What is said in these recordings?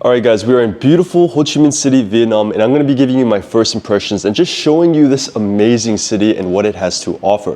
Alright guys, we are in beautiful Ho Chi Minh City, Vietnam, and I'm going to be giving you my first impressions and just showing you this amazing city and what it has to offer.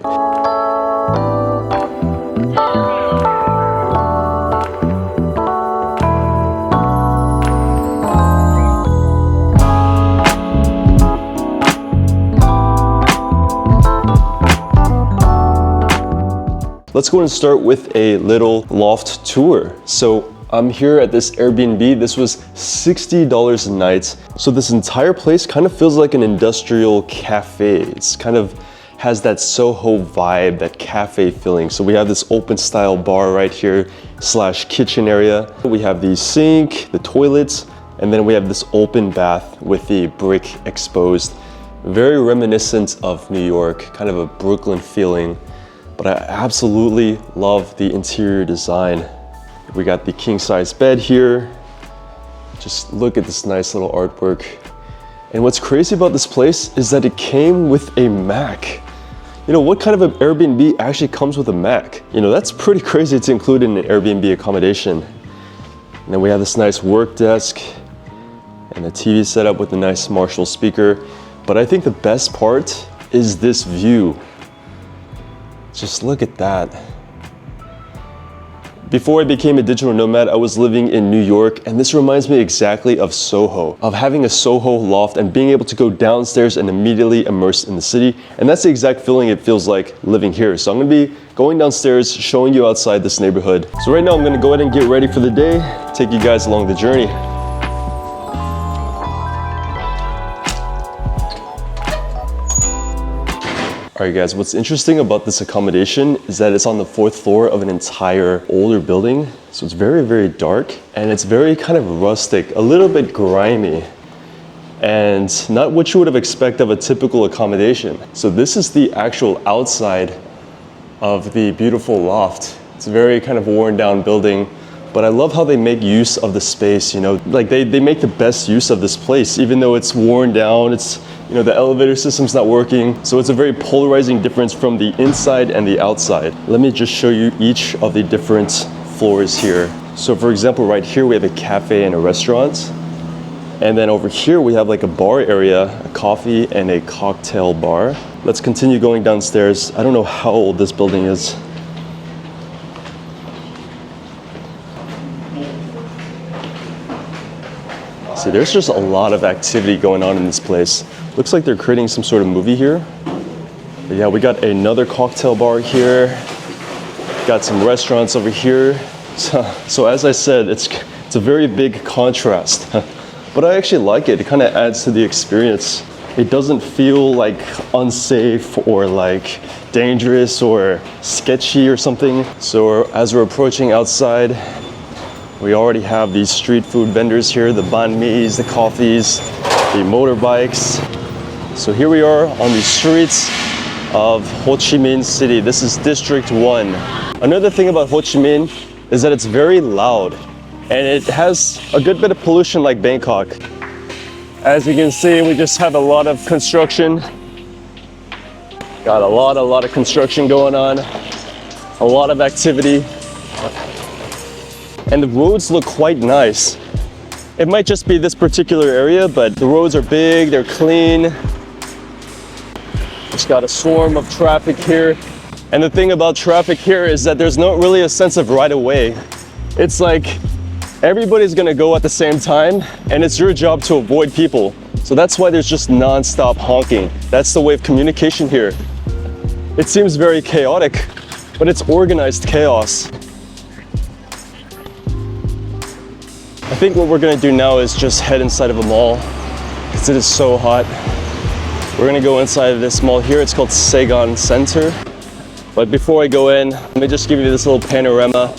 Let's go and start with a little loft tour. So I'm here at this Airbnb. This was $60 a night. So this entire place kind of feels like an industrial cafe. It's kind of has that Soho vibe, that cafe feeling. So we have this open style bar right here / kitchen area. We have the sink, the toilets, and then we have this open bath with the brick exposed. Very reminiscent of New York, kind of a Brooklyn feeling. But I absolutely love the interior design. We got the king size bed here. Just look at this nice little artwork. And what's crazy about this place is that it came with a Mac. You know, what kind of an Airbnb actually comes with a Mac? You know, that's pretty crazy to include in an Airbnb accommodation. And then we have this nice work desk and a TV setup with a nice Marshall speaker. But I think the best part is this view. Just look at that. Before I became a digital nomad, I was living in New York, and this reminds me exactly of Soho, of having a Soho loft and being able to go downstairs and immediately immerse in the city. And that's the exact feeling it feels like living here. So I'm gonna be going downstairs, showing you outside this neighborhood. So right now I'm gonna go ahead and get ready for the day, take you guys along the journey. Alright guys, what's interesting about this accommodation is that it's on the 4th floor of an entire older building. So it's very, very dark and it's very kind of rustic, a little bit grimy, and not what you would have expected of a typical accommodation. So this is the actual outside of the beautiful loft. It's a very kind of worn down building, but I love how they make use of the space, you know, like they make the best use of this place, even though it's worn down, you know, the elevator system's not working. So it's a very polarizing difference from the inside and the outside. Let me just show you each of the different floors here. So for example, right here we have a cafe and a restaurant. And then over here we have like a bar area, a coffee and a cocktail bar. Let's continue going downstairs. I don't know how old this building is. See, there's just a lot of activity going on in this place. Looks like they're creating some sort of movie here. But yeah, we got another cocktail bar here. Got some restaurants over here. So as I said, it's a very big contrast. But I actually like it. It kind of adds to the experience. It doesn't feel like unsafe or like dangerous or sketchy or something. So as we're approaching outside, we already have these street food vendors here, the banh mi's, the coffees, the motorbikes. So here we are on the streets of Ho Chi Minh City. This is District 1. Another thing about Ho Chi Minh is that it's very loud and it has a good bit of pollution like Bangkok. As you can see, we just have a lot of construction. Got a lot of construction going on, a lot of activity. And the roads look quite nice. It might just be this particular area, but the roads are big, they're clean. Just got a swarm of traffic here. And the thing about traffic here is that there's not really a sense of right away. It's like everybody's gonna go at the same time, and it's your job to avoid people. So that's why there's just non-stop honking. That's the way of communication here. It seems very chaotic, but it's organized chaos. I think what we're gonna do now is just head inside of a mall because it is so hot. We're gonna go inside of this mall here. It's called Saigon Center. But before I go in, let me just give you this little panorama.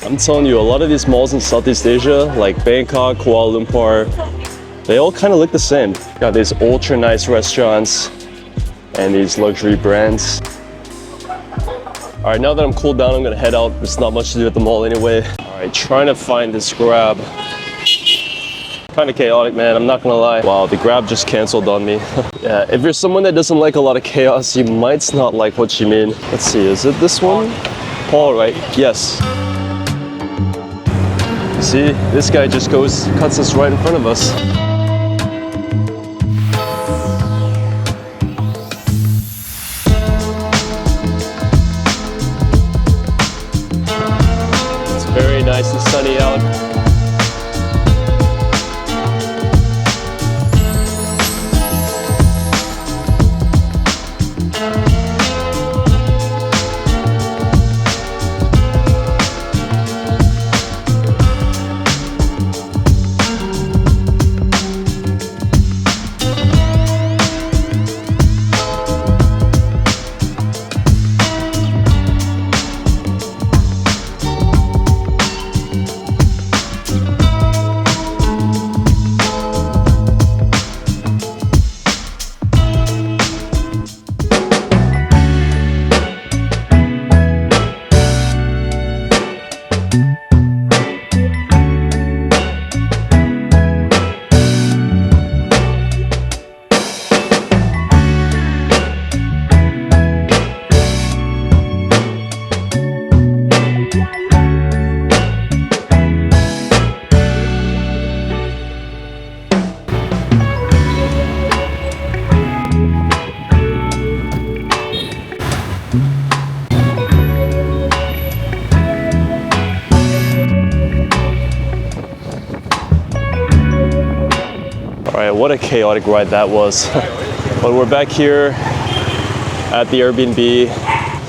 I'm telling you, a lot of these malls in Southeast Asia, like Bangkok, Kuala Lumpur, they all kind of look the same. Got these ultra nice restaurants and these luxury brands. All right, now that I'm cooled down, I'm gonna head out. There's not much to do at the mall anyway. All right, trying to find this Grab. Kind of chaotic, man, I'm not gonna lie. Wow, the Grab just canceled on me. Yeah, if you're someone that doesn't like a lot of chaos, you might not like Ho Chi Minh. Let's see, is it this one? Paul, right? Yes. See, this guy just cuts us right in front of us. It's very nice and sunny out. Alright, what a chaotic ride that was. But we're back here at the Airbnb.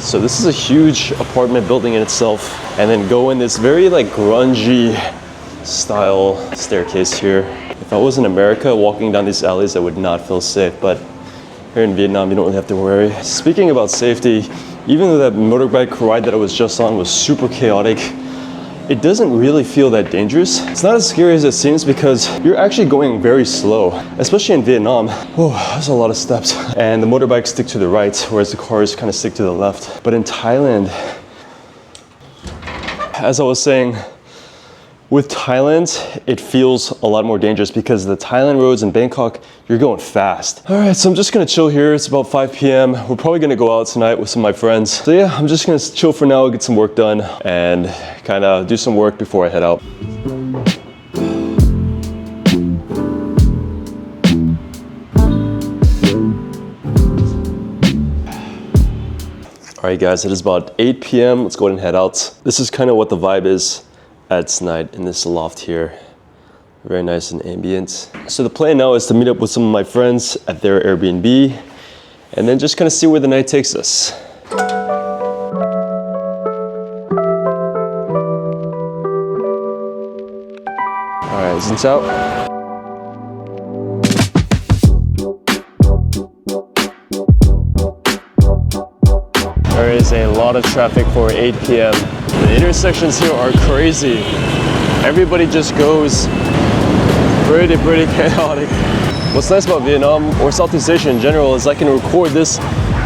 So this is a huge apartment building in itself. And then go in this very like grungy style staircase here. If I was in America walking down these alleys, I would not feel safe. But here in Vietnam, you don't really have to worry. Speaking about safety, even though that motorbike ride that I was just on was super chaotic, it doesn't really feel that dangerous. It's not as scary as it seems because you're actually going very slow, especially in Vietnam. Oh, there's a lot of steps. And the motorbikes stick to the right, whereas the cars kind of stick to the left. But in Thailand, as I was saying, with Thailand, it feels a lot more dangerous because the Thailand roads in Bangkok, you're going fast. All right, so I'm just gonna chill here. It's about 5 p.m. We're probably gonna go out tonight with some of my friends. So yeah, I'm just gonna chill for now, get some work done, and kind of do some work before I head out. All right, guys, it is about 8 p.m. Let's go ahead and head out. This is kind of what the vibe is at tonight in this loft here. Very nice and ambient. So the plan now is to meet up with some of my friends at their Airbnb and then just kind of see where the night takes us. All right, xin chào. There is a lot of traffic for 8 p.m. The intersections here are crazy. Everybody just goes pretty chaotic. What's nice about Vietnam or Southeast Asia in general is I can record this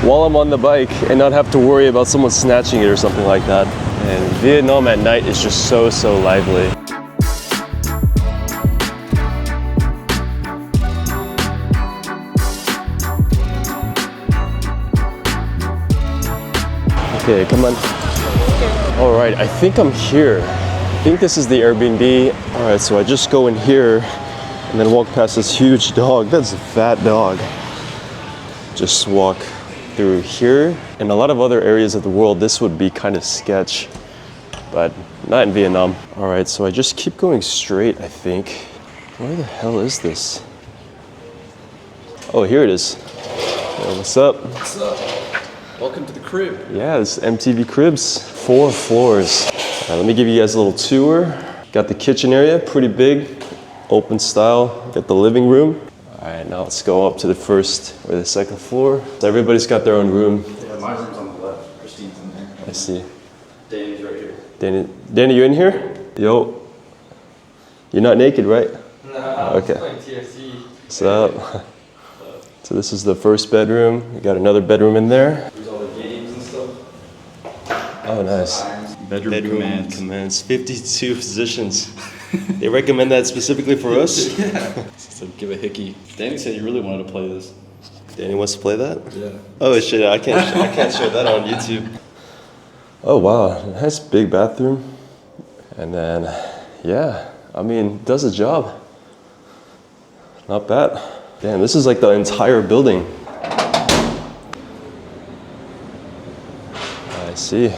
while I'm on the bike and not have to worry about someone snatching it or something like that. And Vietnam at night is just so lively. Okay, come on. All right, I think I'm here. I think this is the Airbnb. All right, so I just go in here and then walk past this huge dog. That's a fat dog. Just walk through here. In a lot of other areas of the world, this would be kind of sketch, but not in Vietnam. All right, so I just keep going straight, I think. Where the hell is this? Oh, here it is. Hey, what's up? What's up? Welcome to the crib. Yeah, this is MTV Cribs. 4 floors. All right, let me give you guys a little tour. Got the kitchen area, pretty big, open style. Got the living room. All right, now let's go up to the first or the second floor. So everybody's got their own room. Yeah, my room's on the left. Christine's in there. I see. Danny's right here. Danny, you in here? Yo. You're not naked, right? No, okay. playing TFC. What's up? So this is the first bedroom. We got another bedroom in there. There's all the games and stuff. Oh, nice. Bedroom commands 52 positions. They recommend that specifically for us? Yeah. So give a hickey. Danny said you really wanted to play this. Danny wants to play that? Yeah. Oh shit, I can't show that on YouTube. Oh wow, nice big bathroom. And then Yeah, I mean, does a job. Not bad. Damn, this is like the entire building. I see.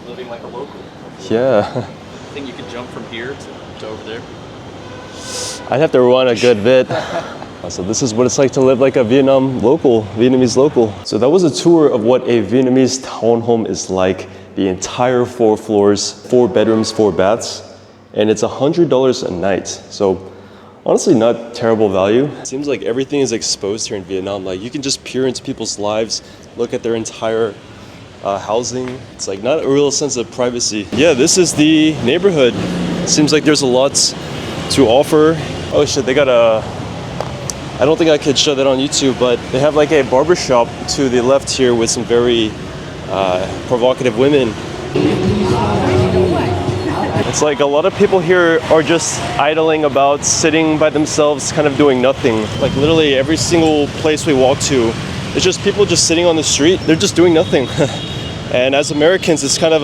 Living like a local. Yeah. I think you could jump from here to over there. I'd have to run a good bit. So this is what it's like to live like a Vietnamese local. So that was a tour of what a Vietnamese townhome is like. The entire 4 floors, 4 bedrooms, 4 baths, and it's $100 a night. So honestly, not terrible value. It seems like everything is exposed here in Vietnam. Like you can just peer into people's lives, look at their entire housing. It's like not a real sense of privacy. Yeah, this is the neighborhood. Seems like there's a lot to offer. Oh shit, they got I don't think I could show that on YouTube, but they have like a barber shop to the left here with some very provocative women. It's like a lot of people here are just idling about, sitting by themselves, kind of doing nothing. Like literally every single place we walk to, it's just people just sitting on the street. They're just doing nothing. And as Americans, it's kind of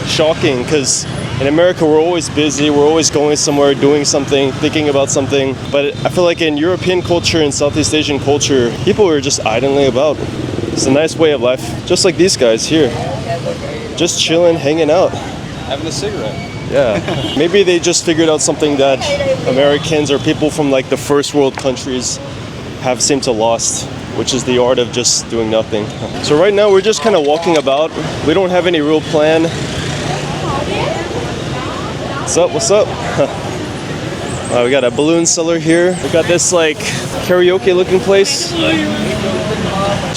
shocking because in America, we're always busy, we're always going somewhere, doing something, thinking about something. But I feel like in European culture and Southeast Asian culture, people are just idling about. It's a nice way of life, just like these guys here. Just chilling, hanging out. Having a cigarette. Yeah. Maybe they just figured out something that Americans or people from like the first world countries have seemed to lost, which is the art of just doing nothing. So right now we're just kind of walking about. We don't have any real plan. What's up? What's up? We got a balloon seller here. We got this like karaoke looking place.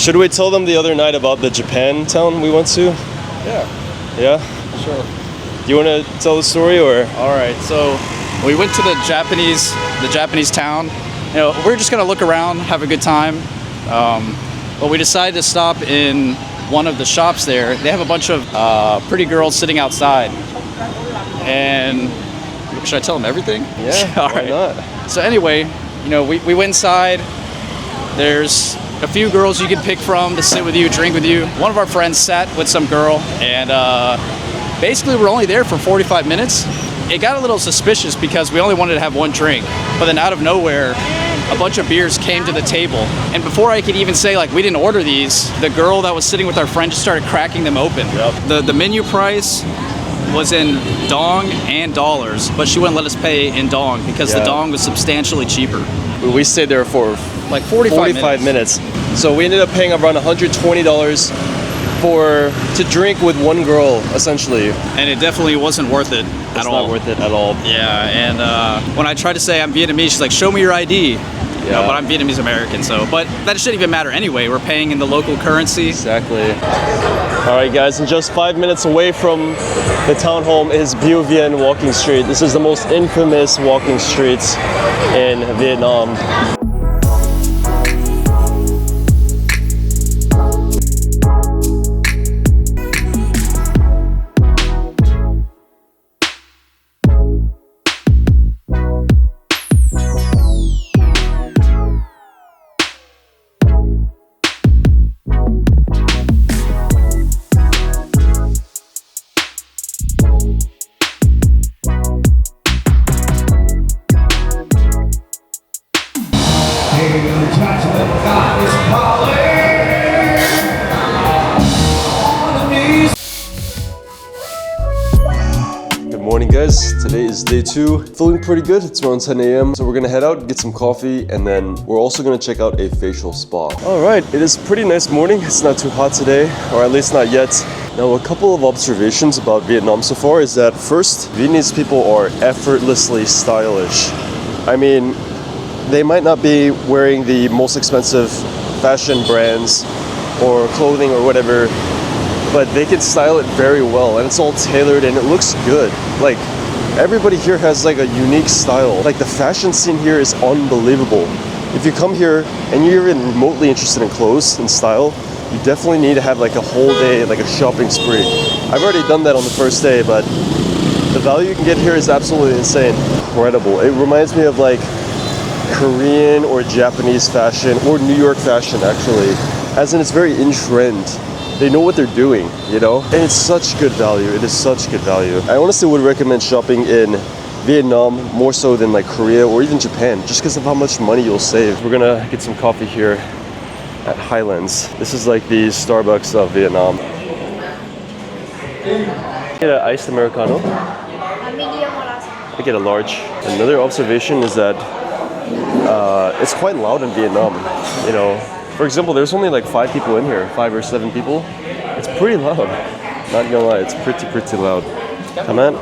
Should we tell them the other night about the Japan town we went to? Yeah. Yeah? Sure. Do you want to tell the story or? All right. So we went to the Japanese town. You know, we're just gonna look around, have a good time. But we decided to stop in one of the shops there. They have a bunch of pretty girls sitting outside. And should I tell them everything? Yeah, All why right. not? So anyway, you know, we went inside. There's a few girls you can pick from to sit with you, drink with you. One of our friends sat with some girl, and basically we're only there for 45 minutes. It got a little suspicious because we only wanted to have one drink, but then out of nowhere, a bunch of beers came to the table. And before I could even say, like, we didn't order these, the girl that was sitting with our friend just started cracking them open. Yep. The menu price was in dong and dollars, but she wouldn't let us pay in dong because the dong was substantially cheaper. We stayed there for like 45 minutes. So we ended up paying around $120 to drink with one girl, essentially. And it definitely wasn't worth it at all. It's not worth it at all. Yeah, and when I tried to say I'm Vietnamese, she's like, show me your ID. You know, but I'm Vietnamese American, so. But that shouldn't even matter anyway. We're paying in the local currency. Exactly. All right, guys, and just 5 minutes away from the townhome is Vien walking street. This is the most infamous walking streets in Vietnam. Morning guys, today is day 2. Feeling pretty good, it's around 10 a.m. So we're gonna head out, get some coffee, and then we're also gonna check out a facial spa. Alright, it is a pretty nice morning. It's not too hot today, or at least not yet. Now a couple of observations about Vietnam so far is that first, Vietnamese people are effortlessly stylish. I mean, they might not be wearing the most expensive fashion brands or clothing or whatever, but they can style it very well, and it's all tailored and it looks good. Like, everybody here has like a unique style. Like, the fashion scene here is unbelievable. If you come here and you're even remotely interested in clothes and style, you definitely need to have like a whole day, like a shopping spree. I've already done that on the first day, but the value you can get here is absolutely insane. Incredible. It reminds me of like Korean or Japanese fashion, or New York fashion actually, as in it's very in trend. They know what they're doing, you know? And it's such good value. It is such good value. I honestly would recommend shopping in Vietnam more so than like Korea or even Japan, just because of how much money you'll save. We're gonna get some coffee here at Highlands. This is like the Starbucks of Vietnam. Get an iced Americano. I get a large. Another observation is that it's quite loud in Vietnam. You know, for example, there's only like 5 people in here, 5 or 7 people. It's pretty loud. Not gonna lie, it's pretty loud. Come on.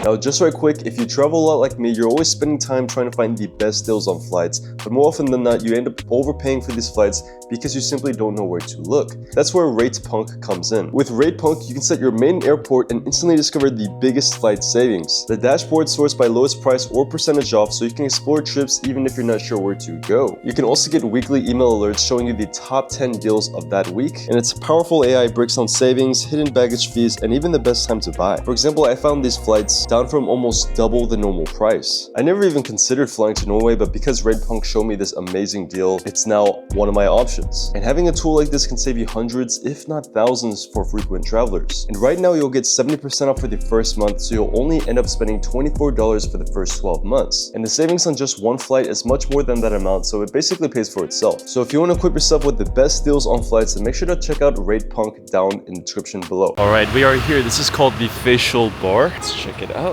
Now, just right quick, if you travel a lot like me, you're always spending time trying to find the best deals on flights, but more often than not, you end up overpaying for these flights because you simply don't know where to look. That's where RatePunk comes in. With RatePunk, you can set your main airport and instantly discover the biggest flight savings. The dashboard sorts by lowest price or percentage off, so you can explore trips even if you're not sure where to go. You can also get weekly email alerts showing you the top 10 deals of that week, and its powerful AI breaks down savings, hidden baggage fees, and even the best time to buy. For example, I found these flights down from almost double the normal price. I never even considered flying to Norway, but because RatePunk showed me this amazing deal, it's now one of my options. And having a tool like this can save you hundreds, if not thousands, for frequent travelers. And right now, you'll get 70% off for the first month, so you'll only end up spending $24 for the first 12 months. And the savings on just one flight is much more than that amount, so it basically pays for itself. So if you want to equip yourself with the best deals on flights, then make sure to check out RatePunk down in the description below. All right, we are here. This is called the Facial Bar. Let's check it out.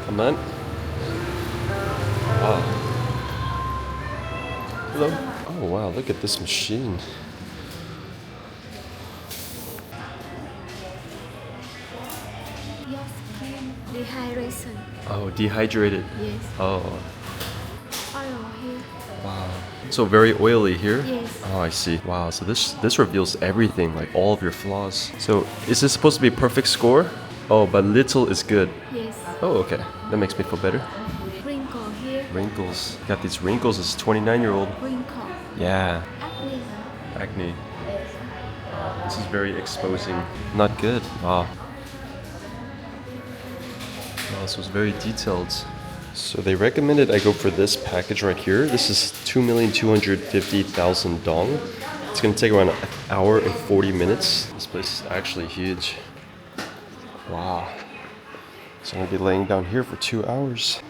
Come on. Wow. Hello. Oh wow, look at this machine. Your skin dehydration. Oh, dehydrated. Yes. Oh, Oil here. wow. So very oily here? Yes. Oh, I see. Wow, so this reveals everything, like all of your flaws. So is this supposed to be a perfect score? Oh, but little is good. Yes. Oh, okay. That makes me feel better. Wrinkle here. Wrinkles. Got these wrinkles as a 29-year-old. Wrinkle. Yeah. Acne. Acne. This is very exposing. Not good. Wow. Wow, this was very detailed. So they recommended I go for this package right here. This is 2,250,000 dong. It's gonna take around an hour and 40 minutes. This place is actually huge. Wow. So I'm gonna be laying down here for 2 hours.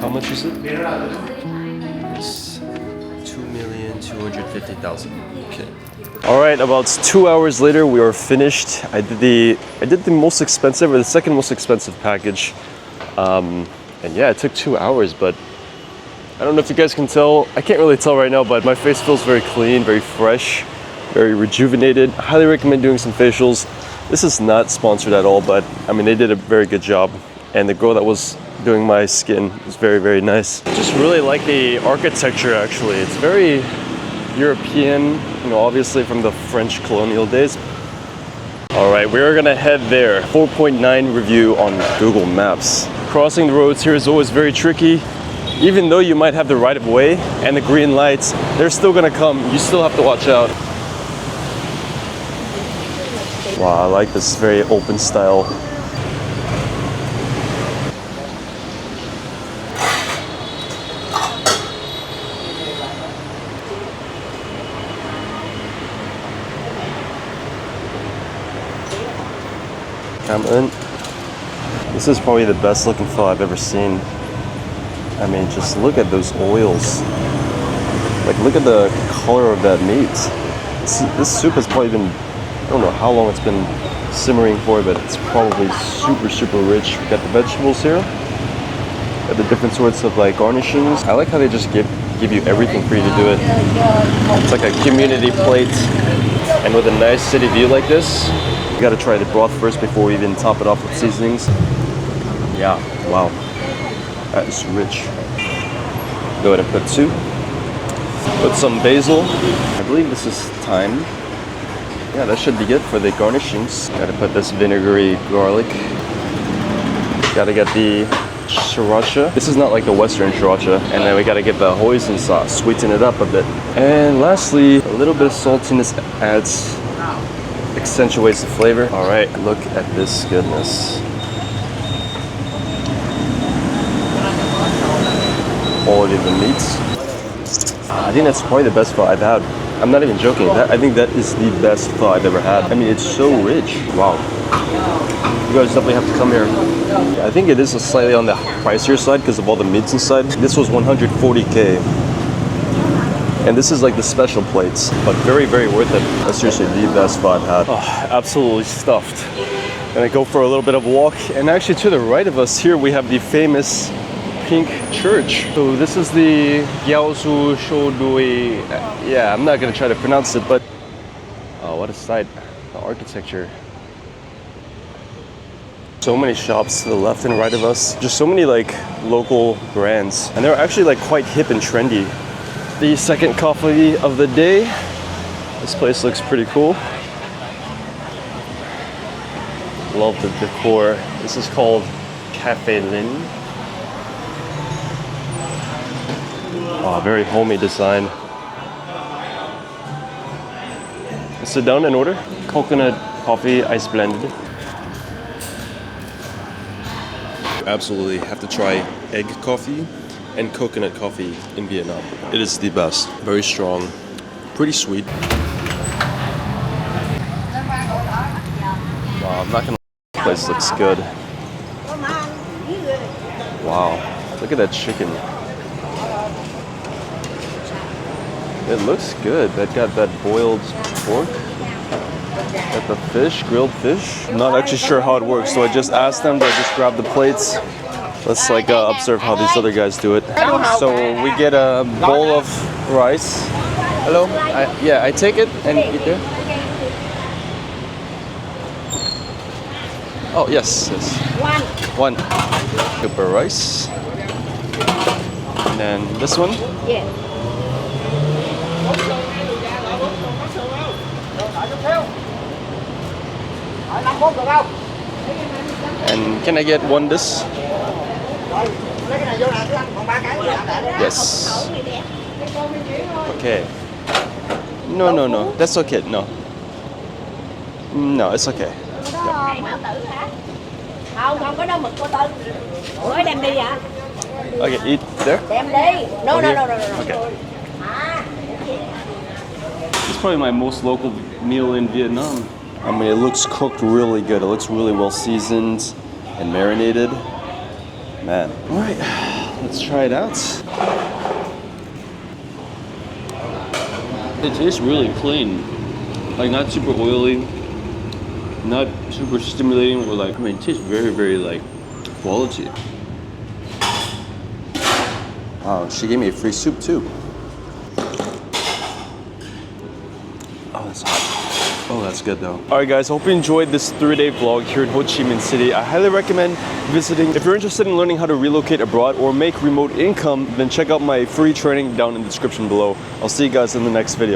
How much is it? It's 2,250,000. Okay. All right, about 2 hours later, we are finished. I did the most expensive, or the second most expensive package, and yeah, it took 2 hours. But I don't know if you guys can tell. I can't really tell right now, but my face feels very clean, very fresh, very rejuvenated. I highly recommend doing some facials. This is not sponsored at all, but I mean, they did a very good job, and the girl that was doing my skin was very nice. Just really like the architecture. Actually, it's very European, you know, obviously from the French colonial days. All right, we're gonna head there. 4.9 review on Google Maps. Crossing the roads here is always very tricky. Even though you might have the right of way and the green lights, they're still gonna come. You still have to watch out. Wow, I like this very open style. Come in. This is probably the best looking pho I've ever seen. I mean, just look at those oils. Like, look at the color of that meat. This soup has probably been, I don't know how long it's been simmering for, but it's probably super rich. We got the vegetables here. Got the different sorts of like garnishings. I like how they just give you everything for you to do it. It's like a community plate, and with a nice city view like this. You gotta try the broth first before we even top it off with seasonings. Yeah, wow. That is rich. Go ahead and put 2. Put some basil. I believe this is thyme. Yeah, that should be good for the garnishings. Gotta put this vinegary garlic. Gotta get the sriracha. This is not like the Western sriracha. And then we gotta get the hoisin sauce, sweeten it up a bit. And lastly, a little bit of saltiness accentuates the flavor. All right, look at this goodness. Quality of the meats. I think that's probably the best pho I've had. I'm not even joking. I think that is the best pho I've ever had. I mean, it's so rich. Wow. You guys definitely have to come here. I think it is slightly on the pricier side because of all the meats inside. This was 140K. And this is like the special plates, but very, very worth it. That's seriously the best pho I've had. Oh, absolutely stuffed. Gonna go for a little bit of a walk. And actually to the right of us here, we have the famous pink church. So this is the Gyeosu Shodui. Yeah, I'm not gonna try to pronounce it, but oh, what a sight. The architecture. So many shops to the left and right of us. Just so many like local brands. And they're actually like quite hip and trendy. The second coffee of the day. This place looks pretty cool. Love the decor. This is called Café Lin. Oh, very homey design. Sit down and order. Coconut coffee, ice blended. Absolutely have to try egg coffee and coconut coffee in Vietnam. It is the best. Very strong, pretty sweet. Wow, I'm not gonna. This place looks good. Wow, look at that chicken. It looks good. That got that boiled pork. Got the fish, grilled fish. I'm not actually sure how it works, so I just asked them to just grab the plates. Let's like observe how these other guys do it. So we get a bowl of rice. Hello? Yeah, I take it and eat it. Oh, yes. One. Super rice. And then this one. Yeah. And can I get one this? Yes. Okay. No. That's okay. No. No, it's okay. Không có đâu mực cô Tư. Mới đem đi hả? Okay, eat there. Đem đi. No. Okay. It's probably my most local meal in Vietnam. I mean, it looks cooked really good. It looks really well seasoned and marinated. Man. All right, let's try it out. It tastes really clean. Like not super oily, not super stimulating, or like, I mean, it tastes very, very like quality. Wow, she gave me a free soup too. Oh, that's hot. Oh, that's good though. All right guys, I hope you enjoyed this 3-day vlog here in Ho Chi Minh City. I highly recommend visiting. If you're interested in learning how to relocate abroad or make remote income, then check out my free training down in the description below. I'll see you guys in the next video.